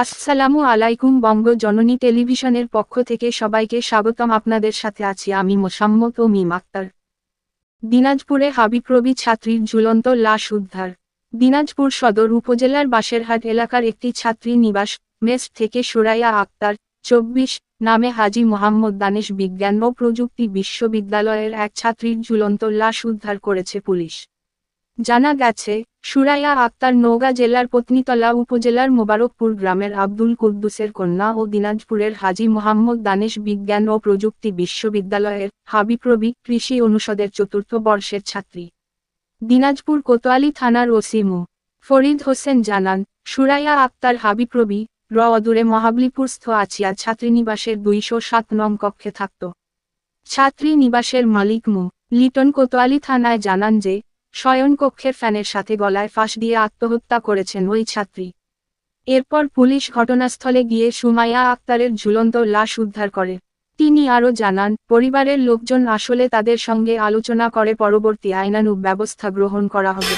আসসালামু আলাইকুম। বঙ্গ জননী টেলিভিশনের পক্ষ থেকে সবাইকে স্বাগতম। আপনাদের সাথে আছি আমি মোসাম্মত ও মিম আক্তার। দিনাজপুরে হাবিপ্রবি ছাত্রীর ঝুলন্ত লাশ উদ্ধার। দিনাজপুর সদর উপজেলার বাসেরহাট এলাকার একটি ছাত্রী নিবাস মেস থেকে সুরাইয়া আক্তার 24 নামে হাজী মোহাম্মদ দানেশ বিজ্ঞান ও প্রযুক্তি বিশ্ববিদ্যালয়ের এক ছাত্রীর ঝুলন্ত লাশ উদ্ধার করেছে পুলিশ। জানা গেছে, সুরাইয়া আক্তার নওগাঁ জেলার পত্নীতলা উপজেলার মোবারকপুর গ্রামের আব্দুল কুদ্দুসের কন্যা ও দিনাজপুরের হাজী মোহাম্মদ দানেশ বিজ্ঞান ও প্রযুক্তি বিশ্ববিদ্যালয়ের হাবিপ্রবি কৃষি অনুষদের 4th বর্ষের ছাত্রী। দিনাজপুর কোতোয়ালি থানার ওসি মো. ফরিদ হোসেন জানান, সুরাইয়া আক্তার হাবিপ্রবি অদূরে মহাবলীপুরস্থ আছিয়া ছাত্রীনিবাসের 207 নং কক্ষে থাকত। ছাত্রী নিবাসের মালিক মো. লিটন কোতোয়ালি থানায় জানান যে, শয়নকক্ষের ফ্যানের সাথে গলায় ফাঁস দিয়ে আত্মহত্যা করেছেন ওই ছাত্রী। এরপর পুলিশ ঘটনাস্থলে গিয়ে সুমাইয়া আক্তারের ঝুলন্ত লাশ উদ্ধার করে। তিনি আরও জানান, পরিবারের লোকজন আসলে তাদের সঙ্গে আলোচনা করে পরবর্তী আইনানুগ ব্যবস্থা গ্রহণ করা হবে।